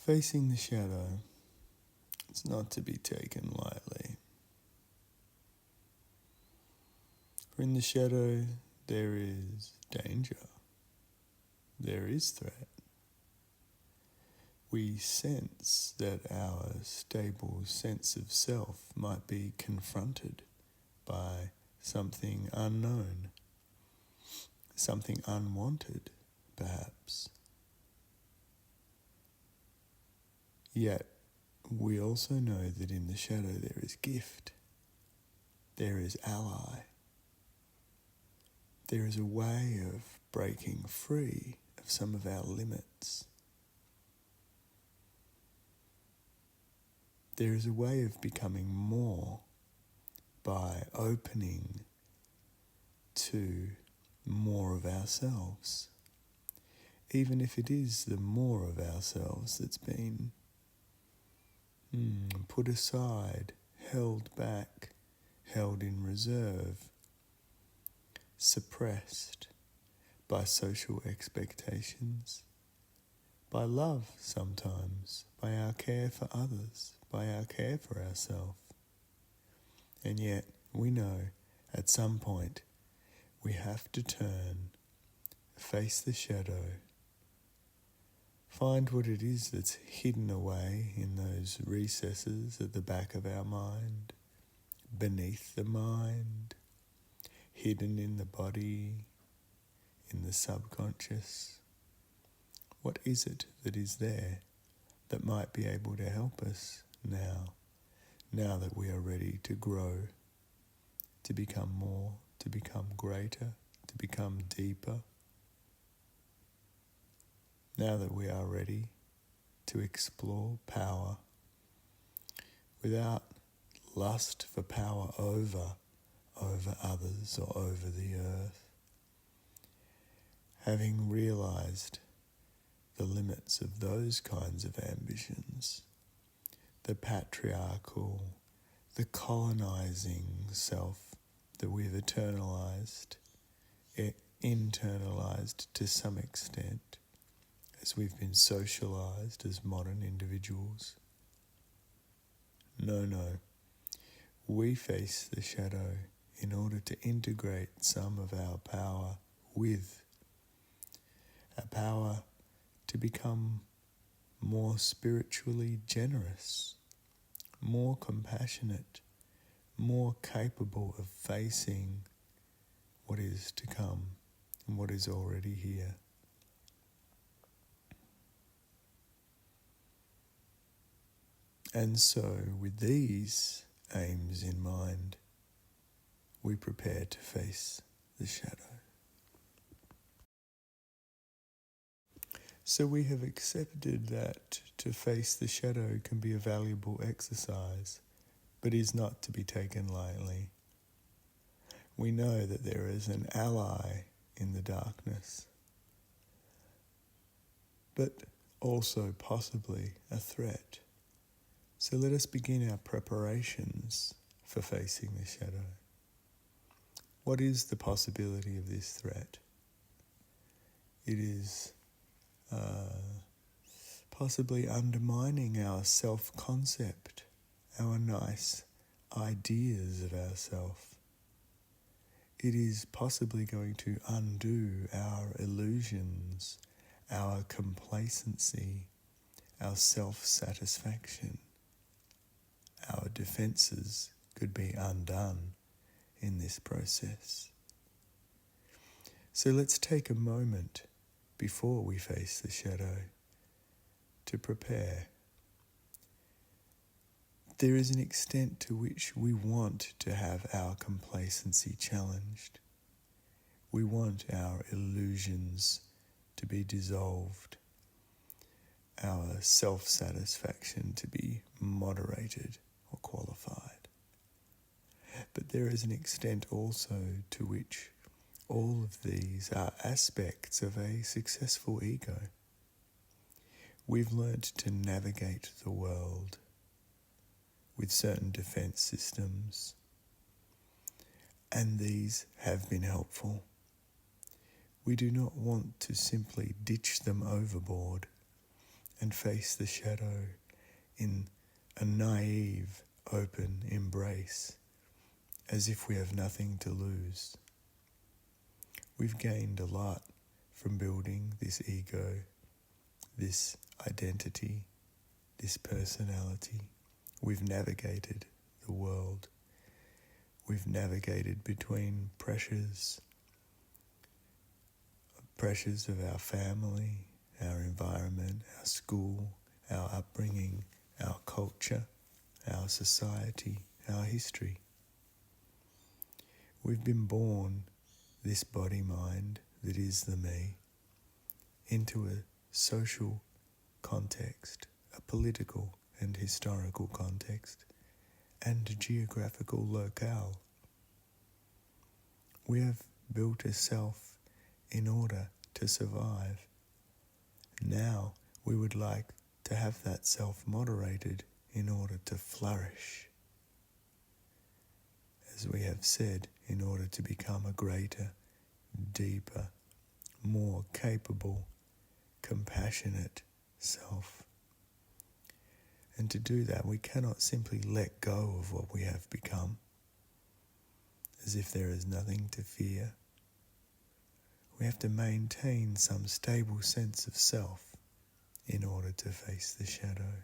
Facing the shadow, it's not to be taken lightly. For in the shadow, there is danger. There is threat. We sense that our stable sense of self might be confronted by something unknown, something unwanted, perhaps. Yet, we also know that in the shadow there is gift, there is ally, there is a way of breaking free of some of our limits. There is a way of becoming more by opening to more of ourselves, even if it is the more of ourselves that's been put aside, held back, held in reserve, suppressed by social expectations, by love sometimes, by our care for others, by our care for ourselves. And yet we know at some point we have to turn, face the shadow, find what it is that's hidden away in those recesses at the back of our mind, beneath the mind, hidden in the body, in the subconscious. What is it that is there that might be able to help us now that we are ready to grow, to become more, to become greater, to become deeper? Now that we are ready to explore power without lust for power over others or over the earth, having realized the limits of those kinds of ambitions, the patriarchal, the colonizing self that we've internalized to some extent, as we've been socialized as modern individuals. No. We face the shadow in order to integrate some of our power with our power to become more spiritually generous, more compassionate, more capable of facing what is to come and what is already here. And so, with these aims in mind, we prepare to face the shadow. So we have accepted that to face the shadow can be a valuable exercise, but is not to be taken lightly. We know that there is an ally in the darkness, but also possibly a threat. So let us begin our preparations for facing the shadow. What is the possibility of this threat? It is possibly undermining our self-concept, our nice ideas of ourself. It is possibly going to undo our illusions, our complacency, our self-satisfaction. Our defenses could be undone in this process. So let's take a moment before we face the shadow to prepare. There is an extent to which we want to have our complacency challenged. We want our illusions to be dissolved, our self-satisfaction to be moderated or qualified. But there is an extent also to which all of these are aspects of a successful ego. We've learnt to navigate the world with certain defense systems, and these have been helpful. We do not want to simply ditch them overboard and face the shadow in a naive, open embrace, as if we have nothing to lose. We've gained a lot from building this ego, this identity, this personality. We've navigated the world. We've navigated between pressures of our family, our environment, our school, our upbringing, our culture, our society, our history. We've been born, this body-mind that is the me, into a social context, a political and historical context, and a geographical locale. We have built a self in order to survive. Now we would like to have that self moderated in order to flourish. As we have said, in order to become a greater, deeper, more capable, compassionate self. And to do that, we cannot simply let go of what we have become, as if there is nothing to fear. We have to maintain some stable sense of self in order to face the shadow.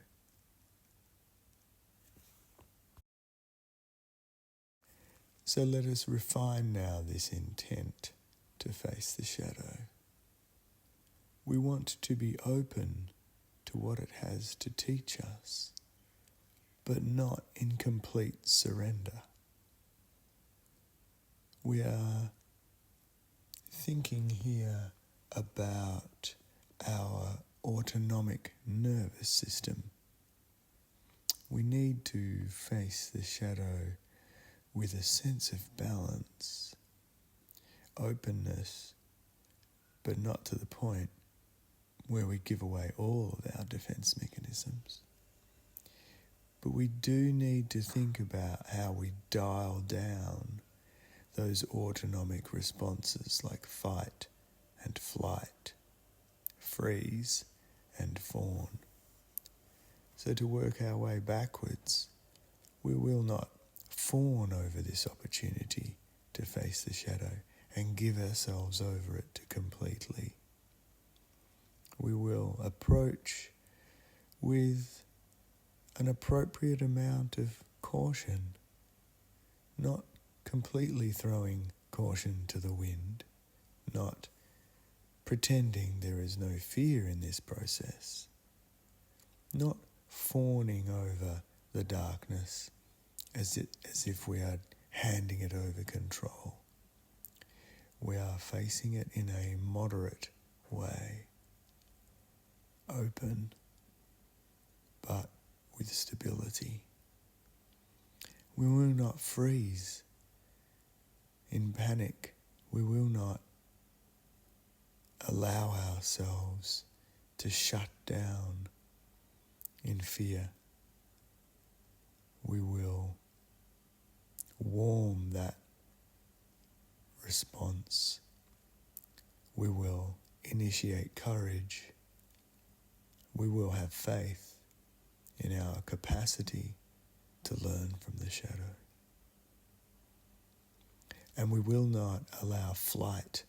So let us refine now this intent to face the shadow. We want to be open to what it has to teach us, but not in complete surrender. We are thinking here about our autonomic nervous system. We need to face the shadow with a sense of balance, openness, but not to the point where we give away all of our defense mechanisms. But we do need to think about how we dial down those autonomic responses like fight and flight, freeze and fawn. So to work our way backwards, we will not fawn over this opportunity to face the shadow and give ourselves over it to completely. We will approach with an appropriate amount of caution, not completely throwing caution to the wind, not pretending there is no fear in this process, not fawning over the darkness as if we are handing it over control. We are facing it in a moderate way, open, but with stability. We will not freeze in panic. We will not allow ourselves to shut down in fear. We will warm that response. We will initiate courage. We will have faith in our capacity to learn from the shadow. And we will not allow flight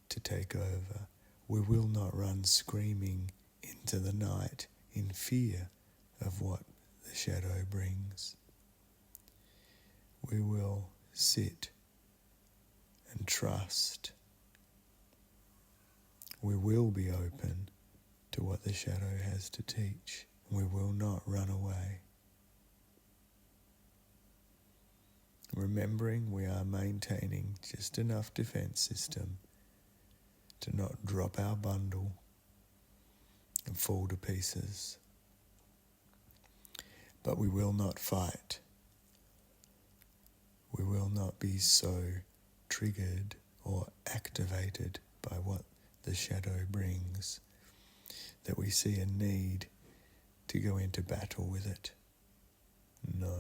to take over. We will not run screaming into the night in fear of what the shadow brings. We will sit and trust. We will be open to what the shadow has to teach. We will not run away. Remembering we are maintaining just enough defense system to not drop our bundle and fall to pieces. But we will not fight. We will not be so triggered or activated by what the shadow brings that we see a need to go into battle with it. No,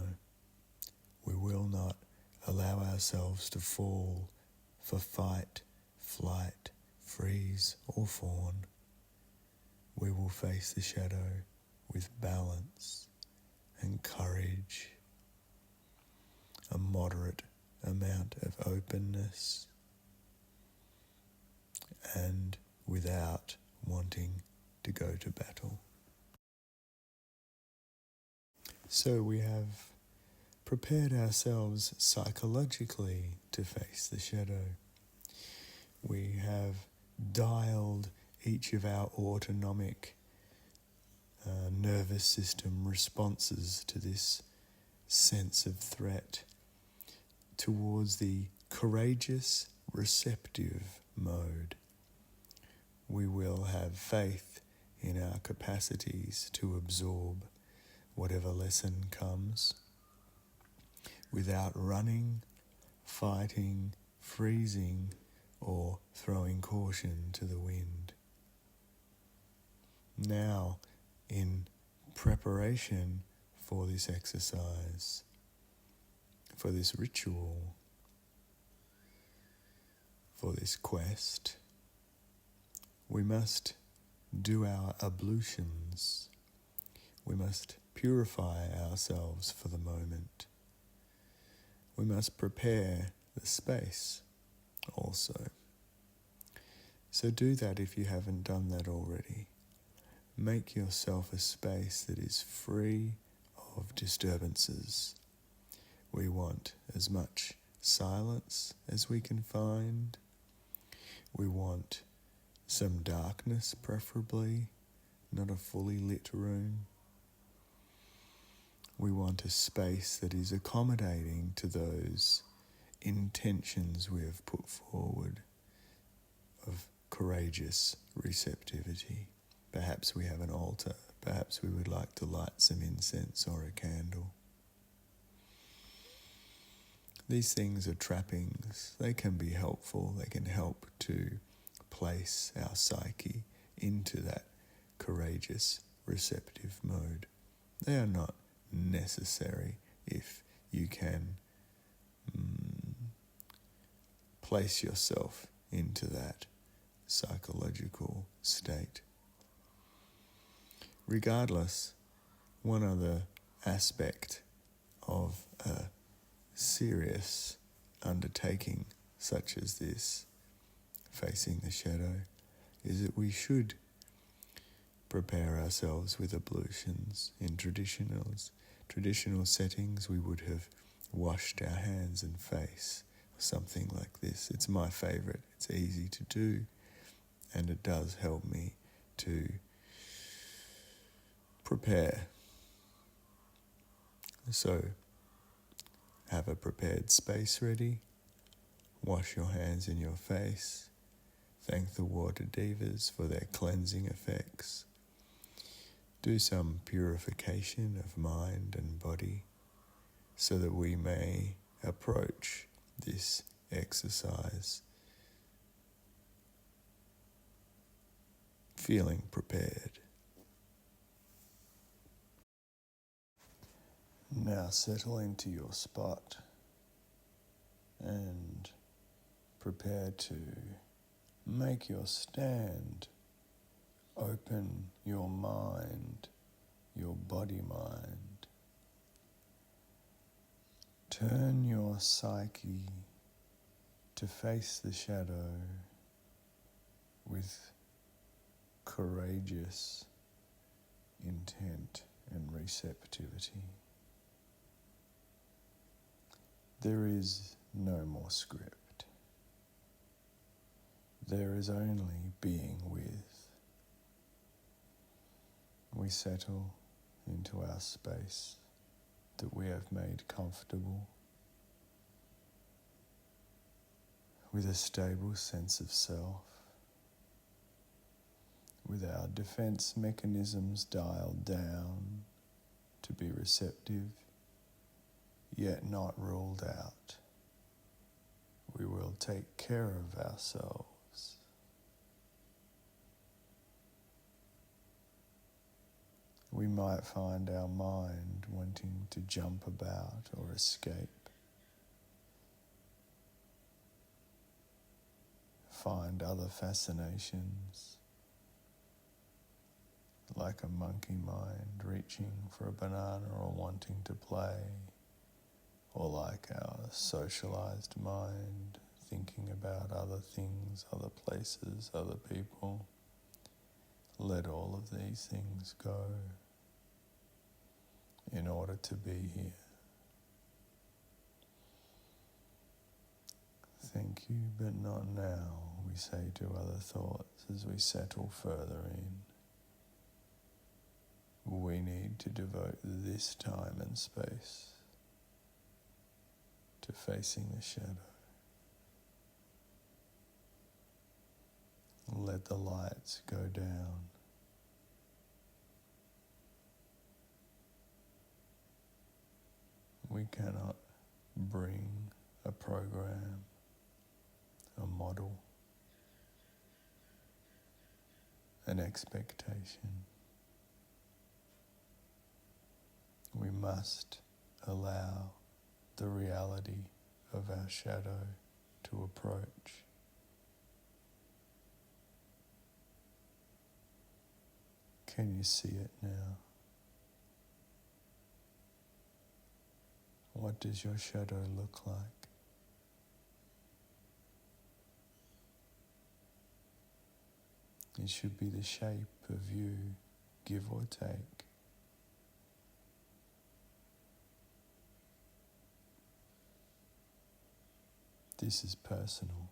we will not allow ourselves to fall for fight, flight, freeze or fawn. we will face the shadow with balance and courage, a moderate amount of openness, and without wanting to go to battle. So we have prepared ourselves psychologically to face the shadow. We have dialed each of our autonomic nervous system responses to this sense of threat towards the courageous, receptive mode. We will have faith in our capacities to absorb whatever lesson comes without running, fighting, freezing, or throwing caution to the wind. Now, in preparation for this exercise, for this ritual, for this quest, we must do our ablutions. We must purify ourselves for the moment. We must prepare the space also. So do that if you haven't done that already. Make yourself a space that is free of disturbances. We want as much silence as we can find. We want some darkness preferably, not a fully lit room. We want a space that is accommodating to those intentions we have put forward of courageous receptivity. Perhaps we have an altar. Perhaps we would like to light some incense or a candle. These things are trappings. They can be helpful. They can help to place our psyche into that courageous, receptive mode. They are not necessary if you can place yourself into that psychological state. Regardless, one other aspect of a serious undertaking such as this, facing the shadow, is that we should prepare ourselves with ablutions. In traditional settings, we would have washed our hands and face, something like this. It's my favourite. It's easy to do, and it does help me to prepare. So, have a prepared space ready. Wash your hands and your face. Thank the water devas for their cleansing effects. Do some purification of mind and body so that we may approach this exercise feeling prepared. Now settle into your spot and prepare to make your stand. Open your mind, your body-mind. Turn your psyche to face the shadow with courageous intent and receptivity. There is no more script. There is only being with. We settle into our space that we have made comfortable with a stable sense of self, with our defense mechanisms dialed down to be receptive, yet not ruled out. We will take care of ourselves. We might find our mind wanting to jump about or escape, find other fascinations. like a monkey mind reaching for a banana or wanting to play, or like our socialized mind thinking about other things, other places, other people. Let all of these things go in order to be here. Thank you, but not now, we say to other thoughts as we settle further in. We need to devote this time and space to facing the shadow. Let the lights go down. We cannot bring a program, a model, an expectation. We must allow the reality of our shadow to approach. Can you see it now? What does your shadow look like? It should be the shape of you, give or take. This is personal.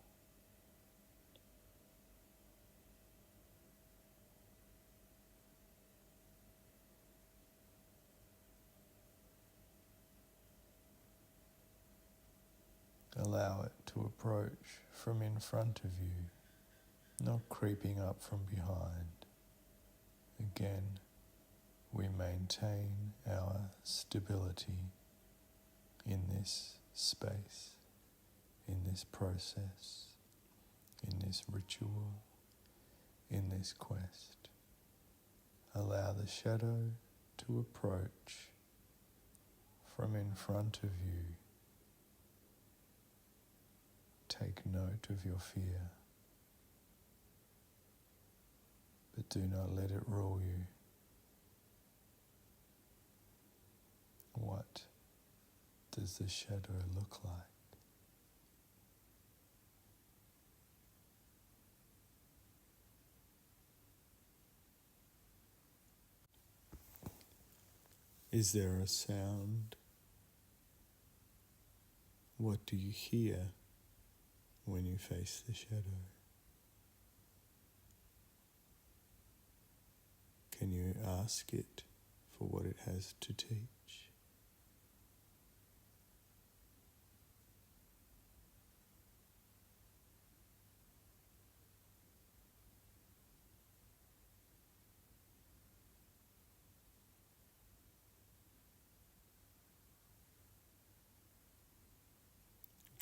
Allow it to approach from in front of you, not creeping up from behind. Again, we maintain our stability in this space, in this process, in this ritual, in this quest. Allow the shadow to approach from in front of you. Take note of your fear, but do not let it rule you. What does the shadow look like? Is there a sound? What do you hear when you face the shadow? Can you ask it for what it has to teach?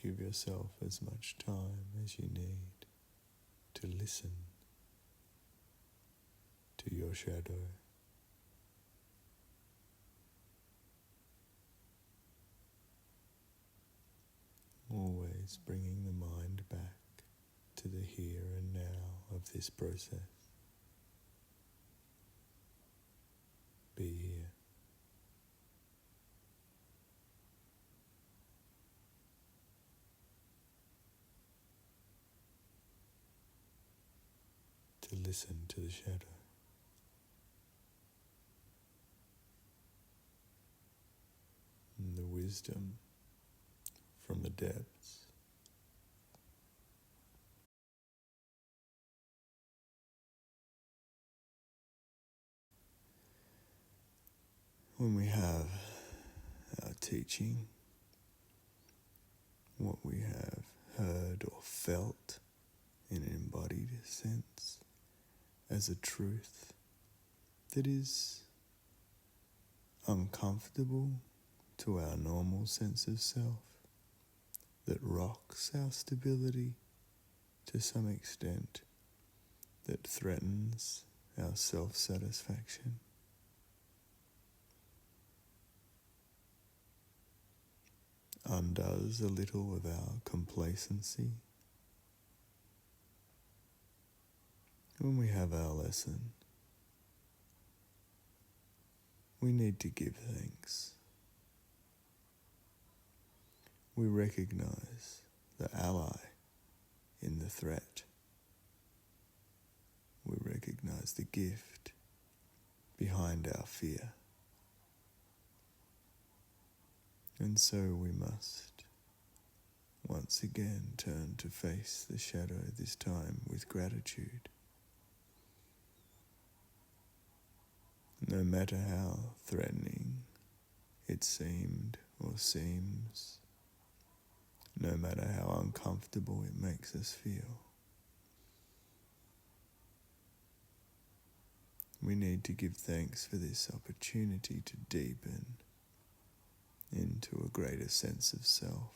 Give yourself as much time as you need to listen to your shadow. Always bringing the mind back to the here and now of this process. Be here. To listen to the shadow. And the wisdom from the depths. When we have our teaching, what we have heard or felt in an embodied sense as a truth that is uncomfortable to our normal sense of self, that rocks our stability to some extent, that threatens our self-satisfaction. Undoes a little of our complacency. When we have our lesson, we need to give thanks. We recognize the ally in the threat. We recognize the gift behind our fear. And so we must once again turn to face the shadow, this time with gratitude. No matter how threatening it seemed or seems, no matter how uncomfortable it makes us feel, we need to give thanks for this opportunity to deepen into a greater sense of self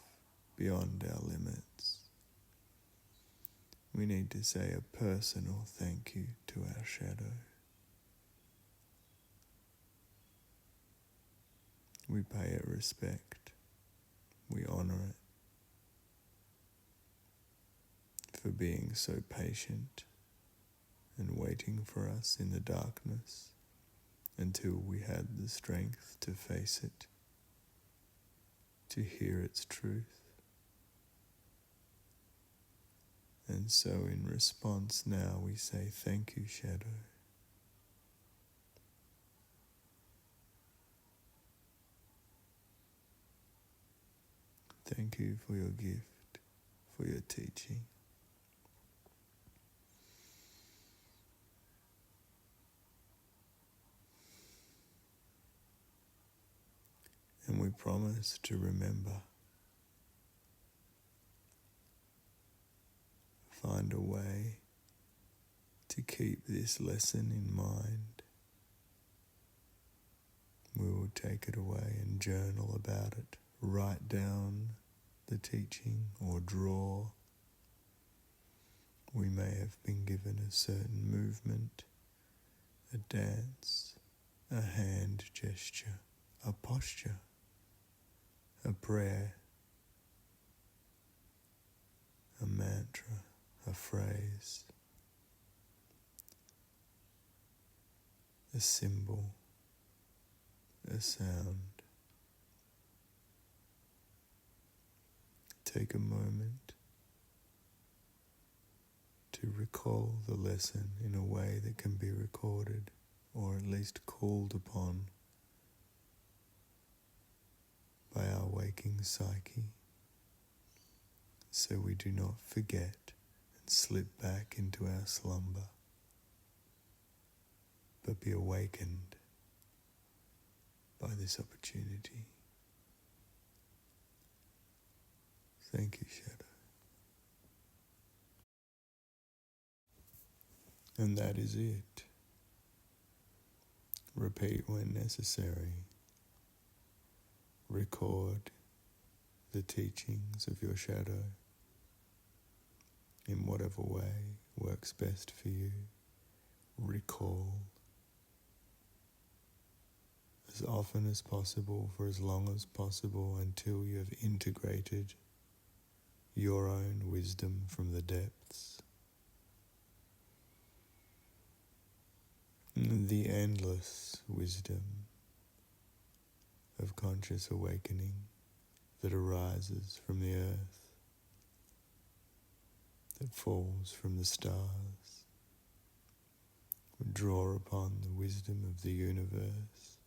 beyond our limits. We need to say a personal thank you to our shadow. We pay it respect. We honor it for being so patient and waiting for us in the darkness until we had the strength to face it, to hear its truth. And so in response now we say, thank you, shadow. Thank you for your gift, for your teaching. And we promise to remember, find a way to keep this lesson in mind. We will take it away and journal about it, write down the teaching or draw. We may have been given a certain movement, a dance, a hand gesture, a posture, a prayer, a mantra, a phrase, a symbol, a sound. Take a moment to recall the lesson in a way that can be recorded or at least called upon by our waking psyche, so we do not forget and slip back into our slumber, but be awakened by this opportunity. Thank you, shadow. And that is it. Repeat when necessary. Record the teachings of your shadow in whatever way works best for you. Recall as often as possible for as long as possible until you have integrated your own wisdom from the depths. The endless wisdom of conscious awakening that arises from the earth, that falls from the stars, would draw upon the wisdom of the universe,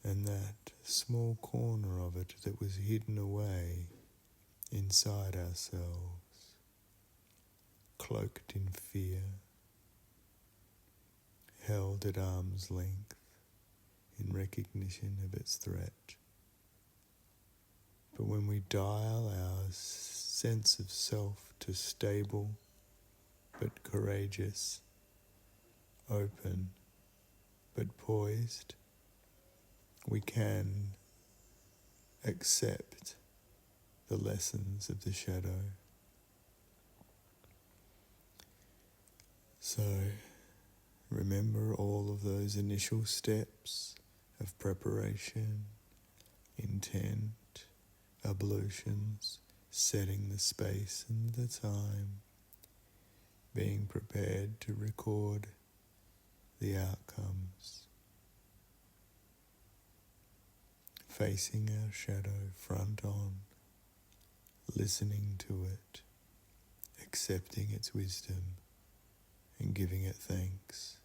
and that small corner of it that was hidden away inside ourselves, cloaked in fear, held at arm's length in recognition of its threat. But when we dial our sense of self to stable but courageous, open but poised, we can accept the lessons of the shadow. So remember all of those initial steps of preparation, intent, ablutions, setting the space and the time, being prepared to record the outcomes. facing our shadow front on, listening to it, accepting its wisdom, and giving it thanks.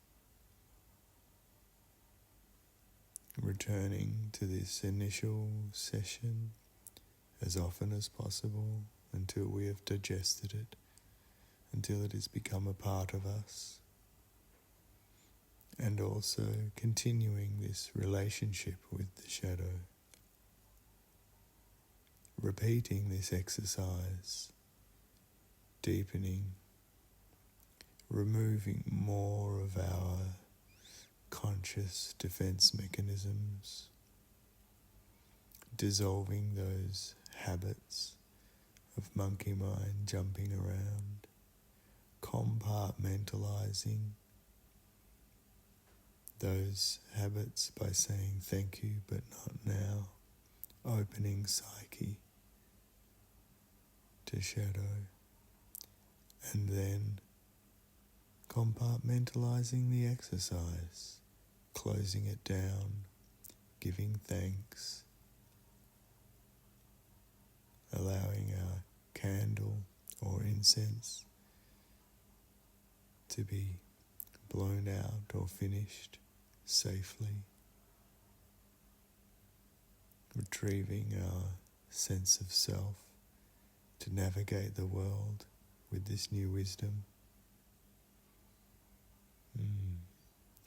Returning to this initial session as often as possible until we have digested it, until it has become a part of us. And also continuing this relationship with the shadow. Repeating this exercise, deepening, removing more of our conscious defense mechanisms, dissolving those habits of monkey mind jumping around, compartmentalizing those habits by saying thank you but not now, opening psyche to shadow, and then compartmentalizing the exercise, closing it down, giving thanks, allowing our candle or incense to be blown out or finished safely, retrieving our sense of self to navigate the world with this new wisdom,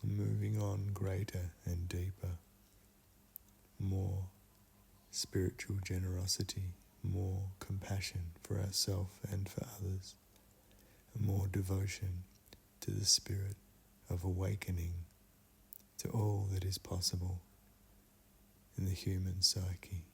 moving on greater and deeper, more spiritual generosity, more compassion for ourselves and for others, and more devotion to the spirit of awakening to all that is possible in the human psyche.